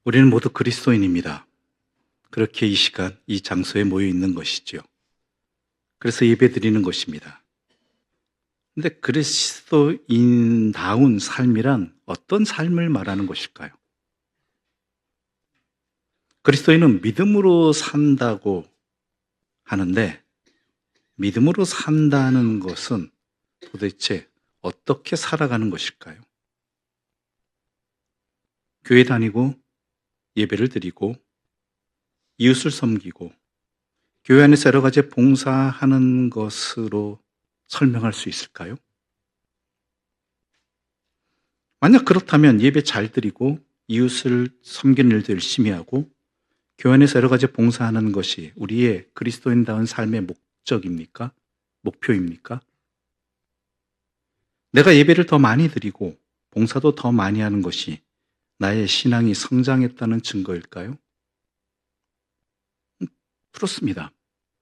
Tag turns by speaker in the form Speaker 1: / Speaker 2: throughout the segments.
Speaker 1: 우리는 모두 그리스도인입니다. 그렇게 이 시간, 이 장소에 모여 있는 것이지요. 그래서 예배 드리는 것입니다. 근데 그리스도인다운 삶이란 어떤 삶을 말하는 것일까요? 그리스도인은 믿음으로 산다고 하는데, 믿음으로 산다는 것은 도대체 어떻게 살아가는 것일까요? 교회 다니고 예배를 드리고 이웃을 섬기고 교회 안에서 여러 가지 봉사하는 것으로 설명할 수 있을까요? 만약 그렇다면 예배 잘 드리고 이웃을 섬기는 일도 열심히 하고 교회 안에서 여러 가지 봉사하는 것이 우리의 그리스도인다운 삶의 목적입니까? 목표입니까? 내가 예배를 더 많이 드리고 봉사도 더 많이 하는 것이 나의 신앙이 성장했다는 증거일까요? 그렇습니다.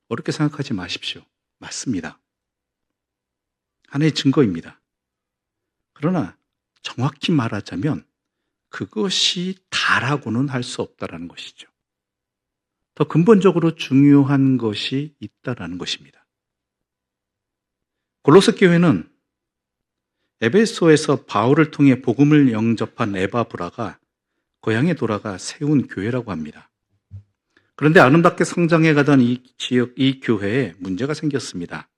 Speaker 1: 어렵게 생각하지 마십시오. 맞습니다. 하나의 증거입니다. 그러나 정확히 말하자면 그것이 다라고는 할 수 없다라는 것이죠. 더 근본적으로 중요한 것이 있다라는 것입니다. 골로새 교회는 에베소에서 바울을 통해 복음을 영접한 에바브라가 고향에 돌아가 세운 교회라고 합니다. 그런데 아름답게 성장해 가던 이 지역, 이 교회에 문제가 생겼습니다.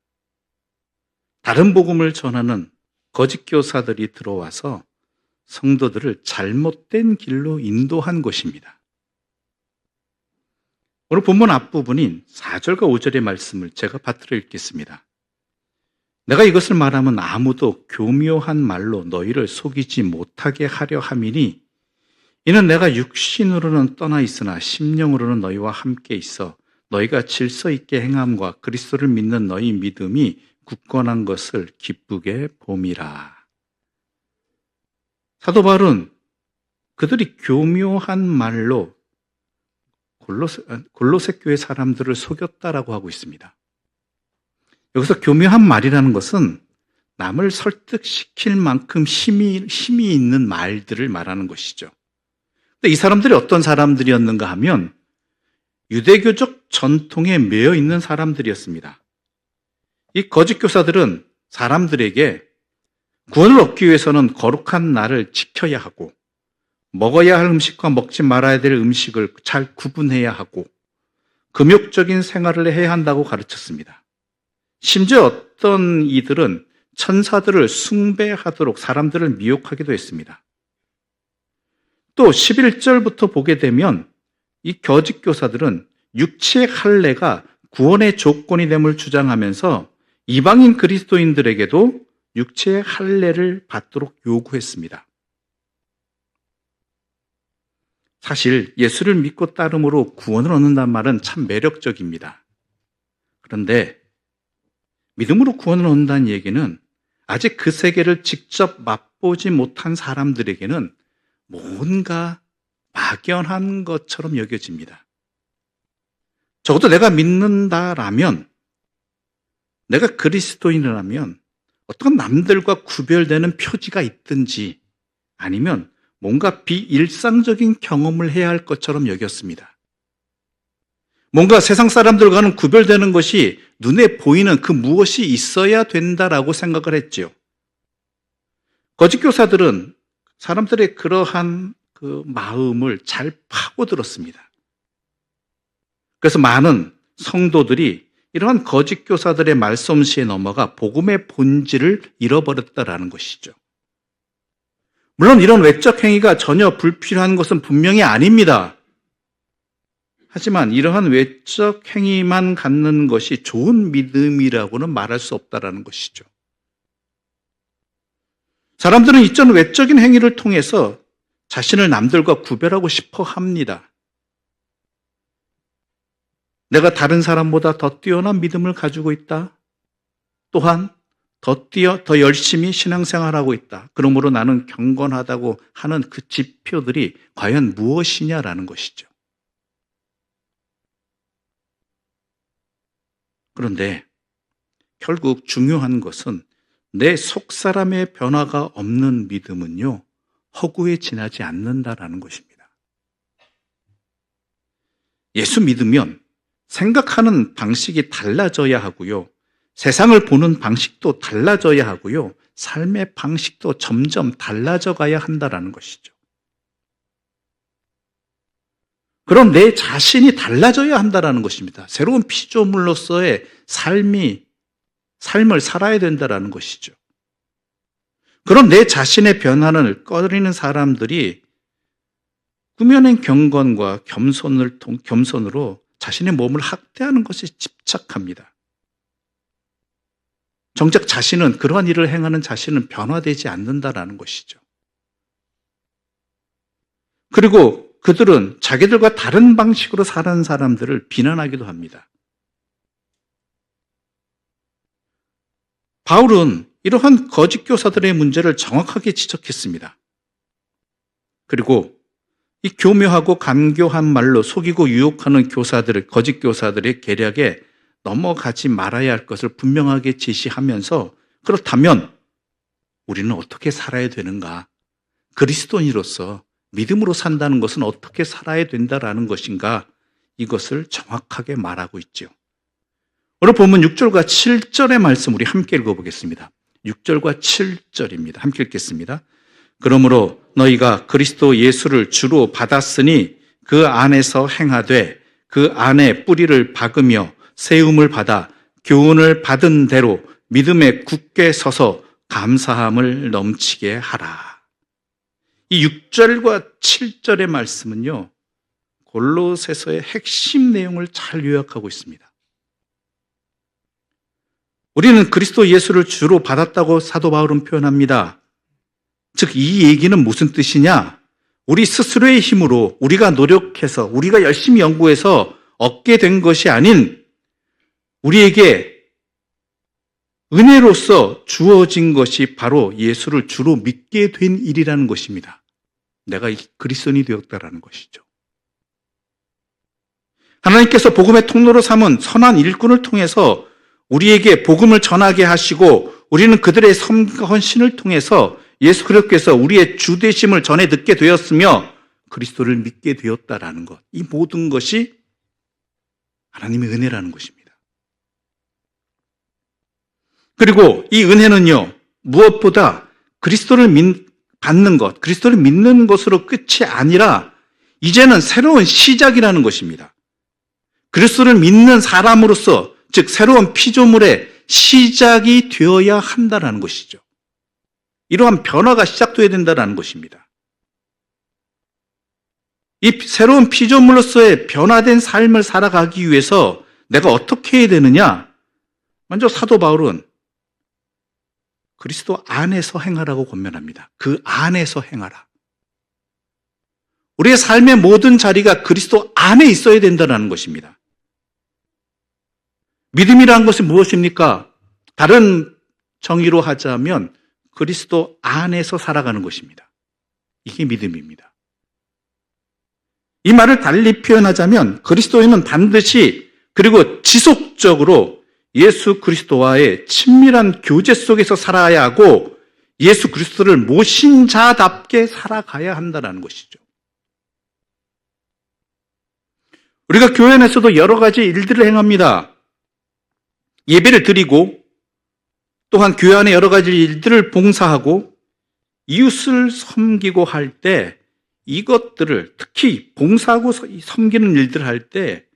Speaker 1: 다른 복음을 전하는 거짓 교사들이 들어와서 성도들을 잘못된 길로 인도한 것입니다. 오늘 본문 앞부분인 4절과 5절의 말씀을 제가 받들어 읽겠습니다. 내가 이것을 말하면 아무도 교묘한 말로 너희를 속이지 못하게 하려 함이니 이는 내가 육신으로는 떠나 있으나 심령으로는 너희와 함께 있어 너희가 질서 있게 행함과 그리스도를 믿는 너희 믿음이 굳건한 것을 기쁘게 봄이라. 사도 바울은 그들이 교묘한 말로 골로새 교회 사람들을 속였다라고 하고 있습니다. 여기서 교묘한 말이라는 것은 남을 설득시킬 만큼 힘이 있는 말들을 말하는 것이죠. 근데 이 사람들이 어떤 사람들이었는가 하면 유대교적 전통에 매여 있는 사람들이었습니다. 이 거짓 교사들은 사람들에게 구원을 얻기 위해서는 거룩한 날을 지켜야 하고 먹어야 할 음식과 먹지 말아야 될 음식을 잘 구분해야 하고 금욕적인 생활을 해야 한다고 가르쳤습니다. 심지어 어떤 이들은 천사들을 숭배하도록 사람들을 미혹하기도 했습니다. 또 11절부터 보게 되면 이 거짓 교사들은 육체의 할례가 구원의 조건이 됨을 주장하면서 이방인 그리스도인들에게도 육체의 할례를 받도록 요구했습니다. 사실 예수를 믿고 따름으로 구원을 얻는다는 말은 참 매력적입니다. 그런데 믿음으로 구원을 얻는다는 얘기는 아직 그 세계를 직접 맛보지 못한 사람들에게는 뭔가 막연한 것처럼 여겨집니다. 적어도 내가 믿는다라면, 내가 그리스도인이라면 어떤 남들과 구별되는 표지가 있든지 아니면 뭔가 비일상적인 경험을 해야 할 것처럼 여겼습니다. 뭔가 세상 사람들과는 구별되는 것이 눈에 보이는 그 무엇이 있어야 된다라고 생각을 했지요. 거짓 교사들은 사람들의 그러한 그 마음을 잘 파고들었습니다. 그래서 많은 성도들이 이러한 거짓 교사들의 말솜씨에 넘어가 복음의 본질을 잃어버렸다라는 것이죠. 물론 이런 외적 행위가 전혀 불필요한 것은 분명히 아닙니다. 하지만 이러한 외적 행위만 갖는 것이 좋은 믿음이라고는 말할 수 없다라는 것이죠. 사람들은 이전 외적인 행위를 통해서 자신을 남들과 구별하고 싶어 합니다. 내가 다른 사람보다 더 뛰어난 믿음을 가지고 있다. 또한 더 열심히 신앙생활하고 있다. 그러므로 나는 경건하다고 하는 그 지표들이 과연 무엇이냐라는 것이죠. 그런데 결국 중요한 것은 내 속사람의 변화가 없는 믿음은요, 허구에 지나지 않는다라는 것입니다. 예수 믿으면 생각하는 방식이 달라져야 하고요. 세상을 보는 방식도 달라져야 하고요. 삶의 방식도 점점 달라져 가야 한다는 것이죠. 그럼 내 자신이 달라져야 한다는 것입니다. 새로운 피조물로서의 삶을 살아야 된다는 것이죠. 그럼 내 자신의 변화를 꺼리는 사람들이 꾸며낸 경건과 겸손으로 자신의 몸을 학대하는 것에 집착합니다. 정작 그러한 일을 행하는 자신은 변화되지 않는다라는 것이죠. 그리고 그들은 자기들과 다른 방식으로 사는 사람들을 비난하기도 합니다. 바울은 이러한 거짓 교사들의 문제를 정확하게 지적했습니다. 그리고 이 교묘하고 간교한 말로 속이고 유혹하는 거짓 교사들의 계략에 넘어가지 말아야 할 것을 분명하게 제시하면서 그렇다면 우리는 어떻게 살아야 되는가? 그리스도인으로서 믿음으로 산다는 것은 어떻게 살아야 된다라는 것인가? 이것을 정확하게 말하고 있죠. 오늘 본문 6절과 7절의 말씀 우리 함께 읽어보겠습니다. 6절과 7절입니다. 함께 읽겠습니다. 그러므로 너희가 그리스도 예수를 주로 받았으니 그 안에서 행하되 그 안에 뿌리를 박으며 세움을 받아 교훈을 받은 대로 믿음에 굳게 서서 감사함을 넘치게 하라. 이 6절과 7절의 말씀은요, 골로새서의 핵심 내용을 잘 요약하고 있습니다. 우리는 그리스도 예수를 주로 받았다고 사도 바울은 표현합니다. 즉, 이 얘기는 무슨 뜻이냐? 우리 스스로의 힘으로 우리가 노력해서 우리가 열심히 연구해서 얻게 된 것이 아닌 우리에게 은혜로서 주어진 것이 바로 예수를 주로 믿게 된 일이라는 것입니다. 내가 그리스도인이 되었다라는 것이죠. 하나님께서 복음의 통로로 삼은 선한 일꾼을 통해서 우리에게 복음을 전하게 하시고 우리는 그들의 헌신을 통해서 예수 그리스도께서 우리의 주 되심을 전해 듣게 되었으며 그리스도를 믿게 되었다라는 것. 이 모든 것이 하나님의 은혜라는 것입니다. 그리고 이 은혜는요, 무엇보다 그리스도를 받는 것, 그리스도를 믿는 것으로 끝이 아니라 이제는 새로운 시작이라는 것입니다. 그리스도를 믿는 사람으로서, 즉 새로운 피조물의 시작이 되어야 한다는 것이죠. 이러한 변화가 시작되어야 된다는 것입니다. 이 새로운 피조물로서의 변화된 삶을 살아가기 위해서 내가 어떻게 해야 되느냐? 먼저 사도 바울은 그리스도 안에서 행하라고 권면합니다. 그 안에서 행하라. 우리의 삶의 모든 자리가 그리스도 안에 있어야 된다는 것입니다. 믿음이라는 것이 무엇입니까? 다른 정의로 하자면 그리스도 안에서 살아가는 것입니다. 이게 믿음입니다. 이 말을 달리 표현하자면 그리스도인은 반드시 그리고 지속적으로 예수 그리스도와의 친밀한 교제 속에서 살아야 하고 예수 그리스도를 모신 자답게 살아가야 한다는 것이죠. 우리가 교회 안에서도 여러 가지 일들을 행합니다. 예배를 드리고 또한 교회 안에 여러 가지 일들을 봉사하고 이웃을 섬기고 할 때 이것들을 특히 봉사하고 섬기는 일들을 할 때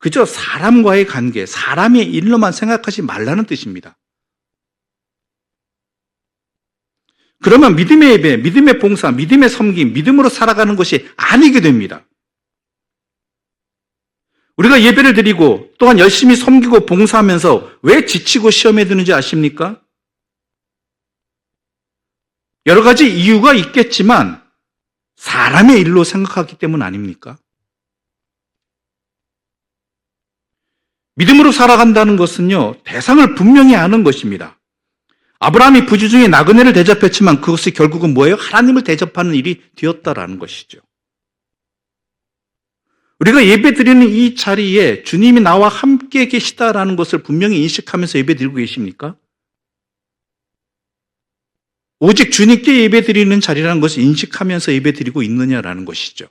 Speaker 1: 그저 사람과의 관계, 사람의 일로만 생각하지 말라는 뜻입니다. 그러면 믿음의 예배, 믿음의 봉사, 믿음의 섬김, 믿음으로 살아가는 것이 아니게 됩니다. 우리가 예배를 드리고 또한 열심히 섬기고 봉사하면서 왜 지치고 시험에 드는지 아십니까? 여러 가지 이유가 있겠지만 사람의 일로 생각하기 때문 아닙니까? 믿음으로 살아간다는 것은요, 대상을 분명히 아는 것입니다. 아브라함이 부주 중에 나그네를 대접했지만 그것이 결국은 뭐예요? 하나님을 대접하는 일이 되었다라는 것이죠. 우리가 예배 드리는 이 자리에 주님이 나와 함께 계시다라는 것을 분명히 인식하면서 예배 드리고 계십니까? 오직 주님께 예배 드리는 자리라는 것을 인식하면서 예배 드리고 있느냐라는 것이죠.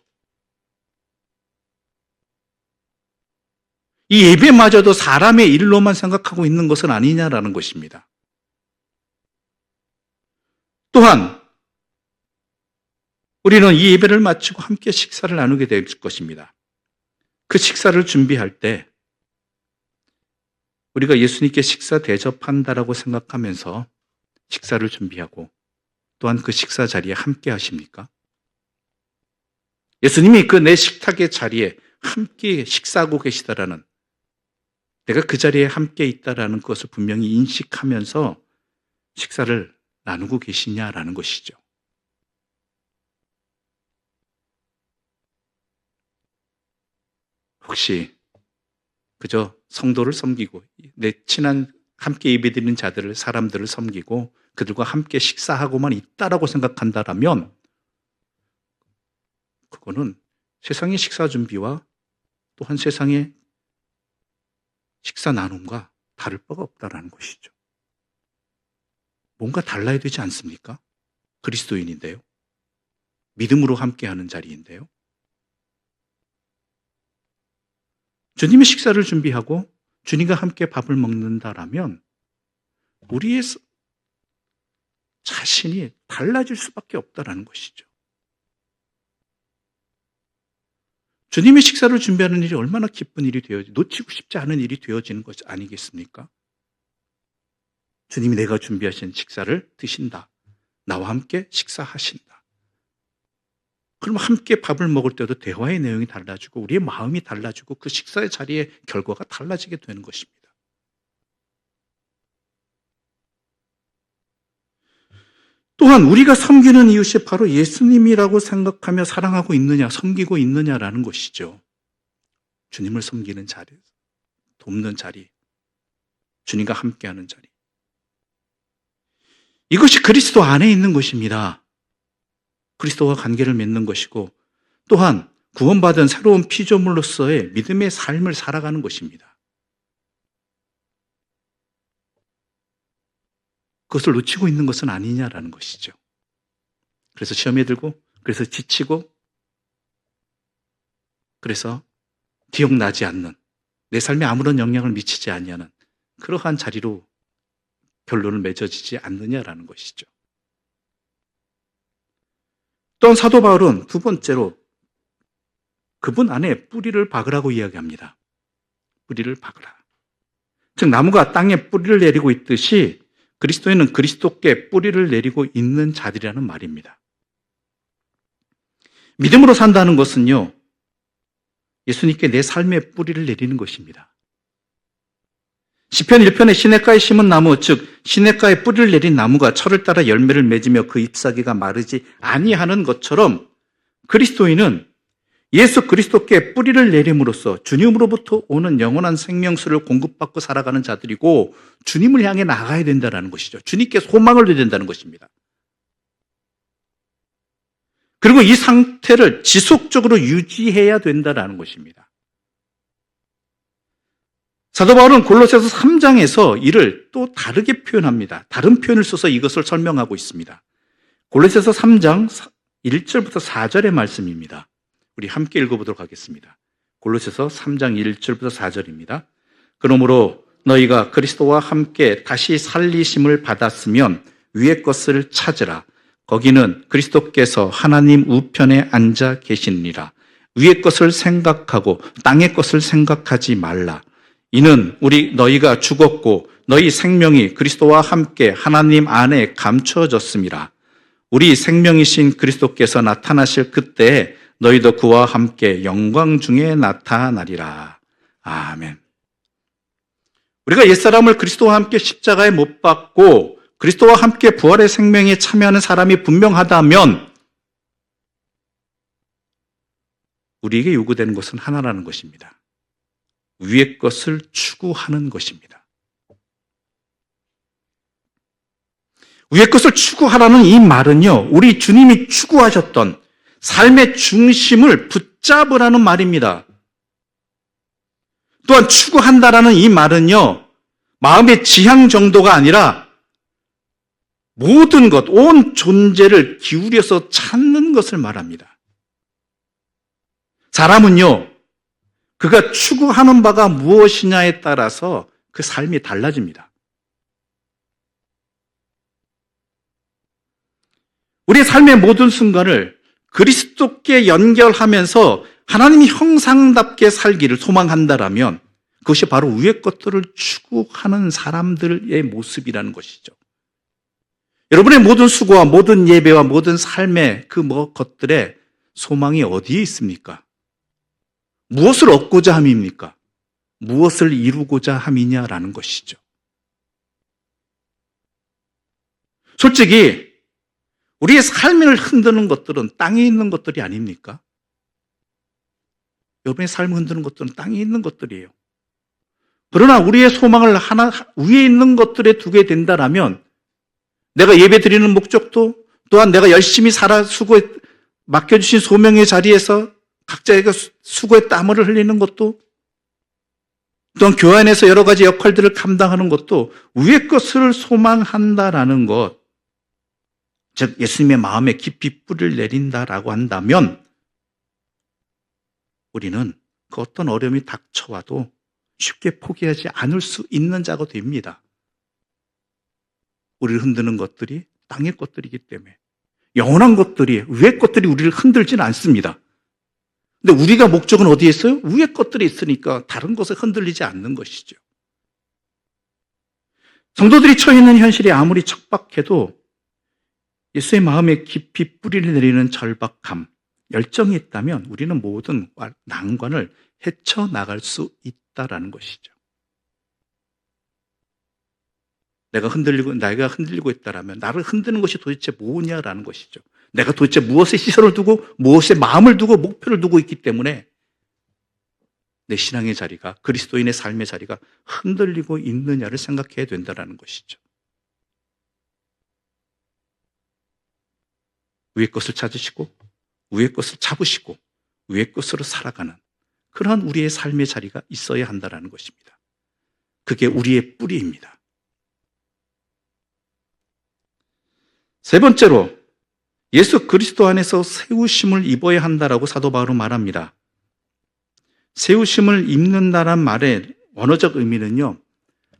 Speaker 1: 이 예배마저도 사람의 일로만 생각하고 있는 것은 아니냐라는 것입니다. 또한 우리는 이 예배를 마치고 함께 식사를 나누게 될 것입니다. 그 식사를 준비할 때 우리가 예수님께 식사 대접한다라고 생각하면서 식사를 준비하고 또한 그 식사 자리에 함께 하십니까? 예수님이 그 내 식탁의 자리에 함께 식사하고 계시다라는, 내가 그 자리에 함께 있다라는 것을 분명히 인식하면서 식사를 나누고 계시냐라는 것이죠. 혹시 그저 성도를 섬기고 내 친한 함께 예배드리는 자들을, 사람들을 섬기고 그들과 함께 식사하고만 있다라고 생각한다라면 그거는 세상의 식사 준비와 또한 세상의 식사 나눔과 다를 바가 없다라는 것이죠. 뭔가 달라야 되지 않습니까? 그리스도인인데요. 믿음으로 함께하는 자리인데요. 주님의 식사를 준비하고 주님과 함께 밥을 먹는다라면 우리의 자신이 달라질 수밖에 없다라는 것이죠. 주님의 식사를 준비하는 일이 얼마나 기쁜 일이 놓치고 싶지 않은 일이 되어지는 것이 아니겠습니까? 주님이 내가 준비하신 식사를 드신다. 나와 함께 식사하신다. 그럼 함께 밥을 먹을 때도 대화의 내용이 달라지고 우리의 마음이 달라지고 그 식사의 자리의 결과가 달라지게 되는 것입니다. 또한 우리가 섬기는 이웃이 바로 예수님이라고 생각하며 사랑하고 있느냐, 섬기고 있느냐라는 것이죠. 주님을 섬기는 자리, 돕는 자리, 주님과 함께하는 자리. 이것이 그리스도 안에 있는 것입니다. 그리스도와 관계를 맺는 것이고 또한 구원받은 새로운 피조물로서의 믿음의 삶을 살아가는 것입니다. 그것을 놓치고 있는 것은 아니냐라는 것이죠. 그래서 시험에 들고, 그래서 지치고, 그래서 기억나지 않는, 내 삶에 아무런 영향을 미치지 아니하는 그러한 자리로 결론을 맺어지지 않느냐라는 것이죠. 또한 사도 바울은 두 번째로 그분 안에 뿌리를 박으라고 이야기합니다. 뿌리를 박으라. 즉 나무가 땅에 뿌리를 내리고 있듯이 그리스도인은 그리스도께 뿌리를 내리고 있는 자들이라는 말입니다. 믿음으로 산다는 것은요, 예수님께 내 삶의 뿌리를 내리는 것입니다. 시편 1편에 시냇가에 심은 나무, 즉 시냇가에 뿌리를 내린 나무가 철을 따라 열매를 맺으며 그 잎사귀가 마르지 아니하는 것처럼 그리스도인은 예수 그리스도께 뿌리를 내림으로써 주님으로부터 오는 영원한 생명수를 공급받고 살아가는 자들이고 주님을 향해 나가야 된다는 것이죠. 주님께 소망을 둬야 된다는 것입니다. 그리고 이 상태를 지속적으로 유지해야 된다는 것입니다. 사도 바울은 골로새서 3장에서 이를 또 다르게 표현합니다. 다른 표현을 써서 이것을 설명하고 있습니다. 골로새서 3장 1절부터 4절의 말씀입니다. 우리 함께 읽어보도록 하겠습니다. 골로새서 3장 1절부터 4절입니다. 그러므로 너희가 그리스도와 함께 다시 살리심을 받았으면 위의 것을 찾으라. 거기는 그리스도께서 하나님 우편에 앉아 계시니라. 위의 것을 생각하고 땅의 것을 생각하지 말라. 이는 너희가 죽었고 너희 생명이 그리스도와 함께 하나님 안에 감추어졌음이라. 우리 생명이신 그리스도께서 나타나실 그때에 너희도 그와 함께 영광 중에 나타나리라. 아멘. 우리가 옛사람을 그리스도와 함께 십자가에 못 박고 그리스도와 함께 부활의 생명에 참여하는 사람이 분명하다면 우리에게 요구되는 것은 하나라는 것입니다. 위의 것을 추구하는 것입니다. 위의 것을 추구하라는 이 말은요, 우리 주님이 추구하셨던 삶의 중심을 붙잡으라는 말입니다. 또한 추구한다라는 이 말은요, 마음의 지향 정도가 아니라 모든 것, 온 존재를 기울여서 찾는 것을 말합니다. 사람은요, 그가 추구하는 바가 무엇이냐에 따라서 그 삶이 달라집니다. 우리의 삶의 모든 순간을 그리스도께 연결하면서 하나님의 형상답게 살기를 소망한다라면 그것이 바로 위의 것들을 추구하는 사람들의 모습이라는 것이죠. 여러분의 모든 수고와 모든 예배와 모든 삶의 그 것들의 소망이 어디에 있습니까? 무엇을 얻고자 함입니까? 무엇을 이루고자 함이냐라는 것이죠. 솔직히 우리의 삶을 흔드는 것들은 땅에 있는 것들이 아닙니까? 여러분의 삶을 흔드는 것들은 땅에 있는 것들이에요. 그러나 우리의 소망을 하나 위에 있는 것들에 두게 된다라면 내가 예배 드리는 목적도 또한 내가 열심히 맡겨주신 소명의 자리에서 각자에게 수고의 땀을 흘리는 것도 또한 교회 안에서 여러 가지 역할들을 감당하는 것도 위의 것을 소망한다라는 것, 즉 예수님의 마음에 깊이 뿌리를 내린다라고 한다면 우리는 그 어떤 어려움이 닥쳐와도 쉽게 포기하지 않을 수 있는 자가 됩니다. 우리를 흔드는 것들이 땅의 것들이기 때문에 영원한 것들이, 위의 것들이 우리를 흔들지는 않습니다. 근데 우리가 목적은 어디에 있어요? 위의 것들이 있으니까 다른 것에 흔들리지 않는 것이죠. 성도들이 처해 있는 현실이 아무리 척박해도 예수의 마음에 깊이 뿌리를 내리는 절박함, 열정이 있다면 우리는 모든 난관을 헤쳐나갈 수 있다라는 것이죠. 내가 흔들리고 있다라면 나를 흔드는 것이 도대체 뭐냐라는 것이죠. 내가 도대체 무엇에 시선을 두고 무엇에 마음을 두고 목표를 두고 있기 때문에 내 신앙의 자리가, 그리스도인의 삶의 자리가 흔들리고 있느냐를 생각해야 된다는 것이죠. 위의 것을 찾으시고 위의 것을 잡으시고 위의 것으로 살아가는 그러한 우리의 삶의 자리가 있어야 한다는 것입니다. 그게 우리의 뿌리입니다. 세 번째로 예수 그리스도 안에서 세우심을 입어야 한다라고 사도 바울은 말합니다. 세우심을 입는다란 말의 원어적 의미는요,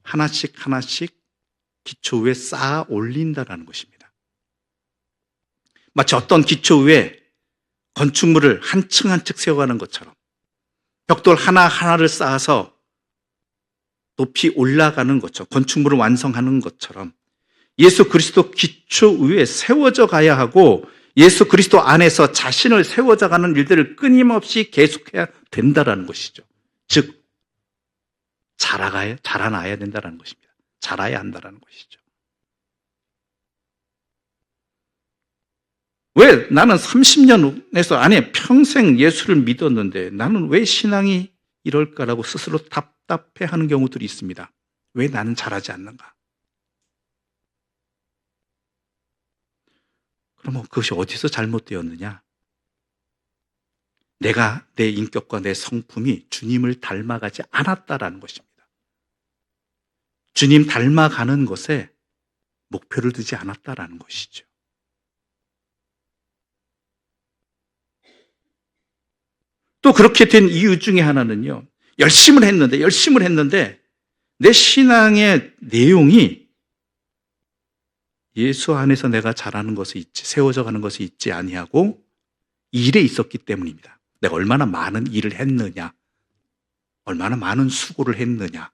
Speaker 1: 하나씩 기초 위에 쌓아 올린다라는 것입니다. 마치 어떤 기초 위에 건축물을 한 층 한 층 세워가는 것처럼 벽돌 하나하나를 쌓아서 높이 올라가는 것처럼 건축물을 완성하는 것처럼 예수 그리스도 기초 위에 세워져 가야 하고 예수 그리스도 안에서 자신을 세워져 가는 일들을 끊임없이 계속해야 된다는 것이죠. 즉 자라나야 된다는 것입니다. 자라야 한다는 것이죠. 왜 나는 30년에서 안에 평생 예수를 믿었는데 나는 왜 신앙이 이럴까라고 스스로 답답해하는 경우들이 있습니다. 왜 나는 자라지 않는가? 그러면 그것이 어디서 잘못되었느냐? 내가 내 인격과 내 성품이 주님을 닮아가지 않았다라는 것입니다. 주님 닮아가는 것에 목표를 두지 않았다라는 것이죠. 또 그렇게 된 이유 중에 하나는요, 열심을 했는데 내 신앙의 내용이 예수 안에서 내가 잘하는 것이 있지, 세워져 가는 것이 있지 아니하고 일에 있었기 때문입니다. 내가 얼마나 많은 일을 했느냐, 얼마나 많은 수고를 했느냐,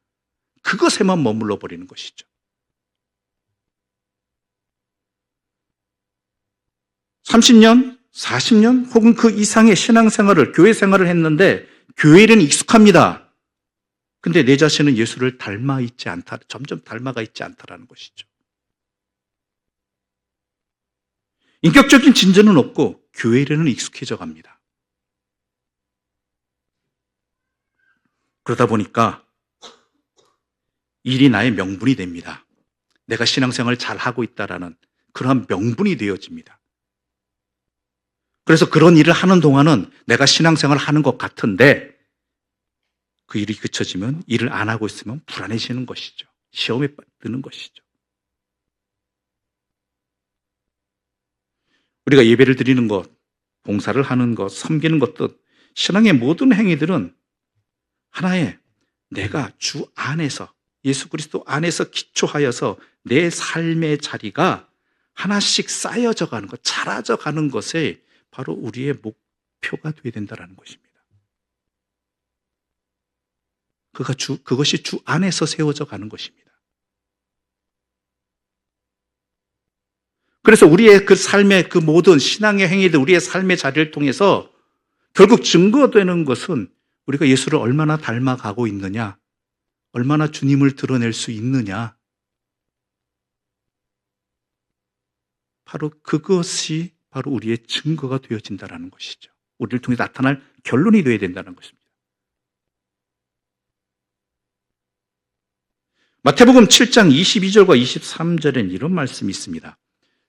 Speaker 1: 그것에만 머물러 버리는 것이죠. 30년, 40년 혹은 그 이상의 신앙생활을, 교회 생활을 했는데 교회 일은 익숙합니다. 근데 내 자신은 예수를 닮아 있지 않다, 점점 닮아가 있지 않다라는 것이죠. 인격적인 진전은 없고 교회 일에는 익숙해져 갑니다. 그러다 보니까 일이 나의 명분이 됩니다. 내가 신앙생활을 잘하고 있다라는 그러한 명분이 되어집니다. 그래서 그런 일을 하는 동안은 내가 신앙생활을 하는 것 같은데 그 일이 그쳐지면, 일을 안 하고 있으면 불안해지는 것이죠. 시험에 드는 것이죠. 우리가 예배를 드리는 것, 봉사를 하는 것, 섬기는 것 등 신앙의 모든 행위들은 하나의 내가 주 안에서 예수 그리스도 안에서 기초하여서 내 삶의 자리가 하나씩 쌓여져 가는 것, 자라져 가는 것에 바로 우리의 목표가 되어야 된다는 것입니다. 그것이 주 안에서 세워져 가는 것입니다. 그래서 우리의 그 삶의 그 모든 신앙의 행위들, 우리의 삶의 자리를 통해서 결국 증거되는 것은 우리가 예수를 얼마나 닮아가고 있느냐, 얼마나 주님을 드러낼 수 있느냐, 바로 그것이 바로 우리의 증거가 되어진다는 것이죠. 우리를 통해 나타날 결론이 되어야 된다는 것입니다. 마태복음 7장 22절과 23절엔 이런 말씀이 있습니다.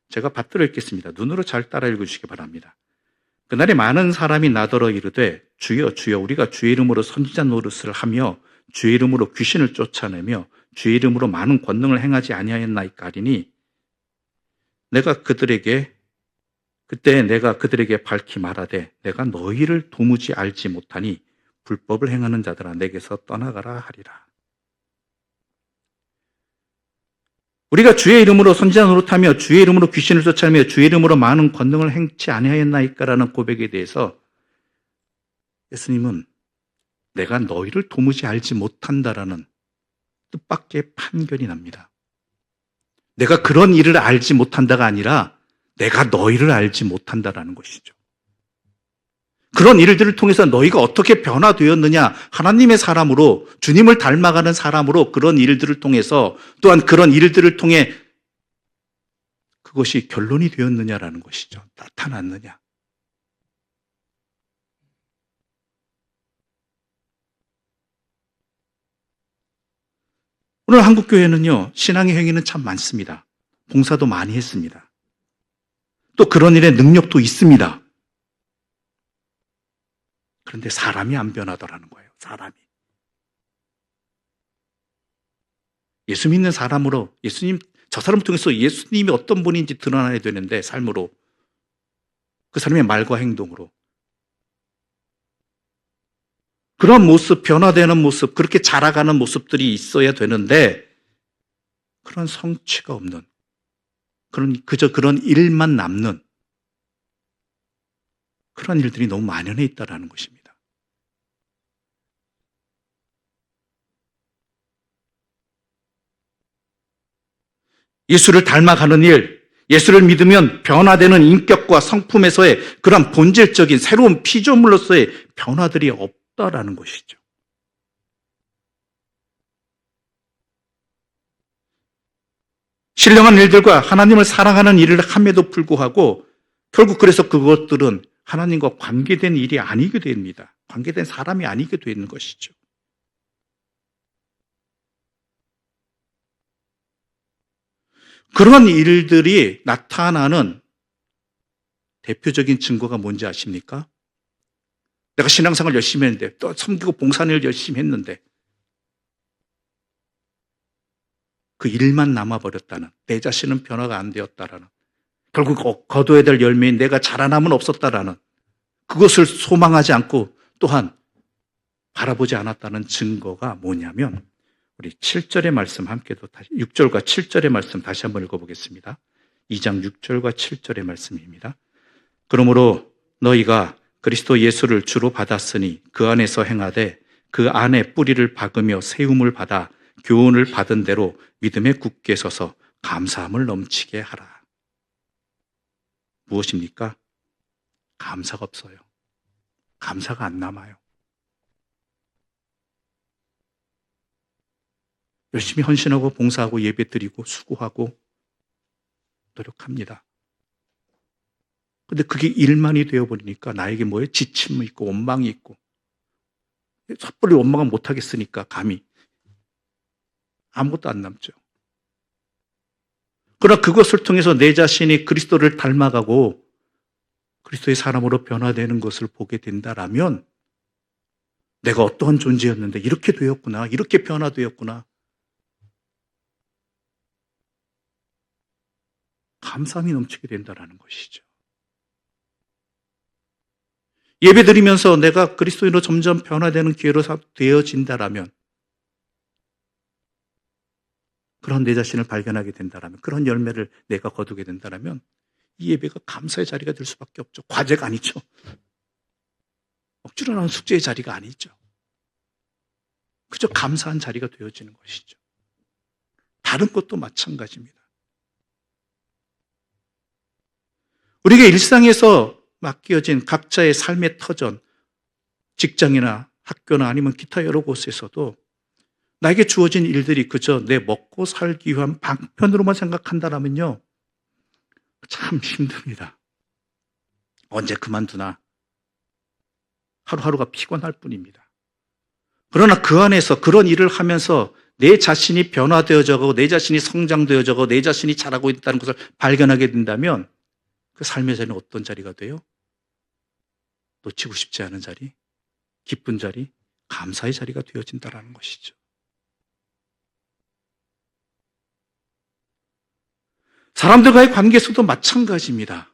Speaker 1: 제가 받들어 읽겠습니다. 눈으로 잘 따라 읽어주시기 바랍니다. 그날에 많은 사람이 나더러 이르되 주여 주여 우리가 주의 이름으로 선지자 노릇을 하며 주의 이름으로 귀신을 쫓아내며 주의 이름으로 많은 권능을 행하지 아니하였나이까 하리니 그때 내가 그들에게 밝히 말하되 내가 너희를 도무지 알지 못하니 불법을 행하는 자들아 내게서 떠나가라 하리라. 우리가 주의 이름으로 선지자 노릇하며 주의 이름으로 귀신을 쫓아내며 주의 이름으로 많은 권능을 행치 아니하였나이까라는 고백에 대해서 예수님은 내가 너희를 도무지 알지 못한다라는 뜻밖의 판결이 납니다. 내가 그런 일을 알지 못한다가 아니라 내가 너희를 알지 못한다라는 것이죠. 그런 일들을 통해서 너희가 어떻게 변화되었느냐, 하나님의 사람으로 주님을 닮아가는 사람으로 그런 일들을 통해서 또한 그런 일들을 통해 그것이 결론이 되었느냐라는 것이죠. 나타났느냐. 오늘 한국교회는요, 신앙의 행위는 참 많습니다. 봉사도 많이 했습니다. 또 그런 일에 능력도 있습니다. 그런데 사람이 안 변하더라는 거예요. 사람이. 예수 믿는 사람으로 저 사람을 통해서 예수님이 어떤 분인지 드러나야 되는데 삶으로 그 사람의 말과 행동으로 그런 모습, 변화되는 모습, 그렇게 자라가는 모습들이 있어야 되는데 그런 성취가 없는 그저 그런 일만 남는 그런 일들이 너무 만연해 있다는 것입니다. 예수를 닮아가는 일, 예수를 믿으면 변화되는 인격과 성품에서의 그런 본질적인 새로운 피조물로서의 변화들이 없다라는 것이죠. 신령한 일들과 하나님을 사랑하는 일을 함에도 불구하고 결국 그래서 그것들은 하나님과 관계된 일이 아니게 됩니다. 관계된 사람이 아니게 되는 것이죠. 그런 일들이 나타나는 대표적인 증거가 뭔지 아십니까? 내가 신앙생활 열심히 했는데 또 섬기고 봉사를 열심히 했는데 그 일만 남아버렸다는, 내 자신은 변화가 안 되었다라는, 결국 거둬야 될 열매인 내가 자라남은 없었다라는, 그것을 소망하지 않고 또한 바라보지 않았다는 증거가 뭐냐면 우리 7절의 말씀 함께도 6절과 7절의 말씀 다시 한번 읽어보겠습니다. 2장 6절과 7절의 말씀입니다. 그러므로 너희가 그리스도 예수를 주로 받았으니 그 안에서 행하되 그 안에 뿌리를 박으며 세움을 받아 교훈을 받은 대로 믿음에 굳게 서서 감사함을 넘치게 하라. 무엇입니까? 감사가 없어요. 감사가 안 남아요. 열심히 헌신하고 봉사하고 예배드리고 수고하고 노력합니다. 근데 그게 일만이 되어버리니까 나에게 뭐예요? 지침이 있고 원망이 있고 섣불리 원망을 못하겠으니까 감히 아무것도 안 남죠. 그러나 그것을 통해서 내 자신이 그리스도를 닮아가고 그리스도의 사람으로 변화되는 것을 보게 된다라면 내가 어떠한 존재였는데 이렇게 되었구나, 이렇게 변화되었구나. 감사함이 넘치게 된다는 것이죠. 예배 드리면서 내가 그리스도인으로 점점 변화되는 기회로 되어진다라면, 그런 내 자신을 발견하게 된다라면, 그런 열매를 내가 거두게 된다라면 이 예배가 감사의 자리가 될 수밖에 없죠. 과제가 아니죠. 억지로 나온 숙제의 자리가 아니죠. 그저 감사한 자리가 되어지는 것이죠. 다른 것도 마찬가지입니다. 우리가 일상에서 맡겨진 각자의 삶의 터전, 직장이나 학교나 아니면 기타 여러 곳에서도 나에게 주어진 일들이 그저 내 먹고 살기 위한 방편으로만 생각한다면요, 참 힘듭니다. 언제 그만두나 하루하루가 피곤할 뿐입니다. 그러나 그 안에서 그런 일을 하면서 내 자신이 변화되어져 가고 내 자신이 성장되어져 가고 내 자신이 자라고 있다는 것을 발견하게 된다면 그 삶의 자리는 어떤 자리가 돼요? 놓치고 싶지 않은 자리, 기쁜 자리, 감사의 자리가 되어진다는 것이죠. 사람들과의 관계에서도 마찬가지입니다.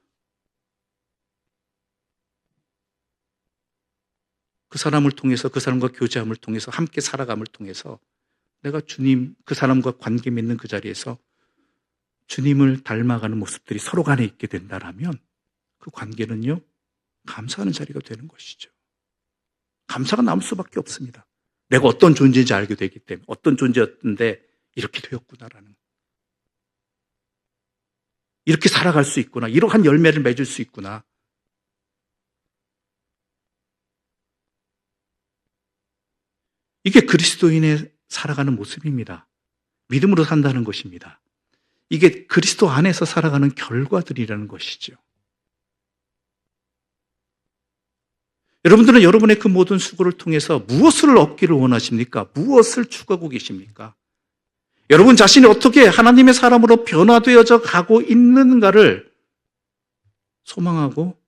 Speaker 1: 그 사람을 통해서, 그 사람과 교제함을 통해서, 함께 살아감을 통해서 내가 주님, 그 사람과 관계 맺는 그 자리에서 주님을 닮아가는 모습들이 서로 간에 있게 된다면 그 관계는요, 감사하는 자리가 되는 것이죠. 감사가 남을 수밖에 없습니다. 내가 어떤 존재인지 알게 되기 때문에, 어떤 존재였는데 이렇게 되었구나라는, 이렇게 살아갈 수 있구나, 이러한 열매를 맺을 수 있구나. 이게 그리스도인의 살아가는 모습입니다. 믿음으로 산다는 것입니다. 이게 그리스도 안에서 살아가는 결과들이라는 것이죠. 여러분들은 여러분의 그 모든 수고를 통해서 무엇을 얻기를 원하십니까? 무엇을 추구하고 계십니까? 여러분 자신이 어떻게 하나님의 사람으로 변화되어져 가고 있는가를 소망하고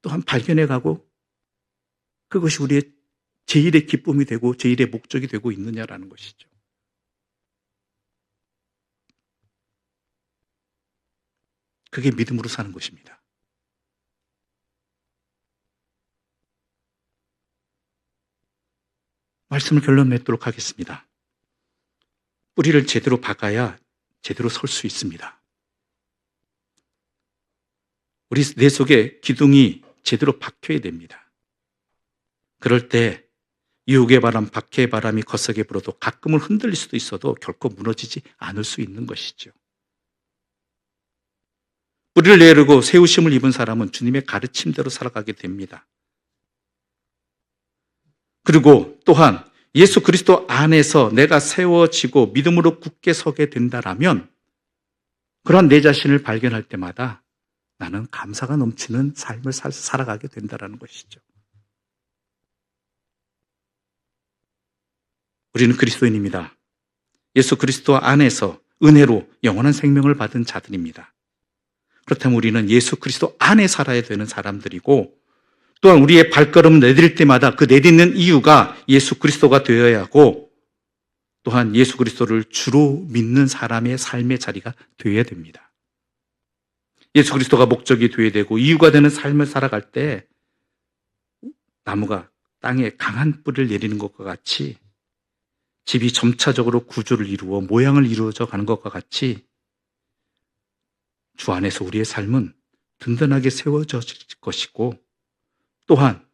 Speaker 1: 또한 발견해가고 그것이 우리의 제1의 기쁨이 되고 제1의 목적이 되고 있느냐라는 것이죠. 그게 믿음으로 사는 것입니다. 말씀을 결론 맺도록 하겠습니다. 뿌리를 제대로 박아야 제대로 설 수 있습니다. 우리 내 속에 기둥이 제대로 박혀야 됩니다. 그럴 때 유혹의 바람, 박해의 바람이 거세게 불어도 가끔은 흔들릴 수도 있어도 결코 무너지지 않을 수 있는 것이죠. 뿌리를 내르고 세우심을 입은 사람은 주님의 가르침대로 살아가게 됩니다. 그리고 또한 예수 그리스도 안에서 내가 세워지고 믿음으로 굳게 서게 된다라면 그러한 내 자신을 발견할 때마다 나는 감사가 넘치는 삶을 살아가게 된다는 것이죠. 우리는 그리스도인입니다. 예수 그리스도 안에서 은혜로 영원한 생명을 받은 자들입니다. 그렇다면 우리는 예수 그리스도 안에 살아야 되는 사람들이고 또한 우리의 발걸음 내딜 때마다 그 내딛는 이유가 예수 그리스도가 되어야 하고 또한 예수 그리스도를 주로 믿는 사람의 삶의 자리가 되어야 됩니다. 예수 그리스도가 목적이 되어야 되고 이유가 되는 삶을 살아갈 때 나무가 땅에 강한 뿌리를 내리는 것과 같이 집이 점차적으로 구조를 이루어 모양을 이루어져 가는 것과 같이 주 안에서 우리의 삶은 든든하게 세워질 것이고 또한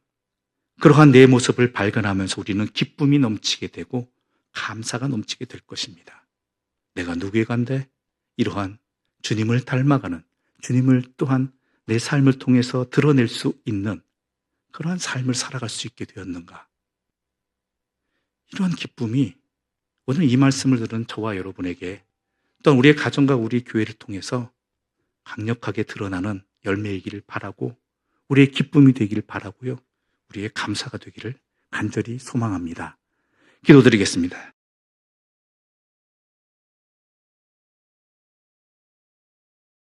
Speaker 1: 그러한 내 모습을 발견하면서 우리는 기쁨이 넘치게 되고 감사가 넘치게 될 것입니다. 내가 누구의 간데 이러한 주님을 닮아가는 주님을 또한 내 삶을 통해서 드러낼 수 있는 그러한 삶을 살아갈 수 있게 되었는가. 이러한 기쁨이 오늘 이 말씀을 들은 저와 여러분에게 또한 우리의 가정과 우리 교회를 통해서 강력하게 드러나는 열매이기를 바라고 우리의 기쁨이 되기를 바라고요. 우리의 감사가 되기를 간절히 소망합니다. 기도드리겠습니다.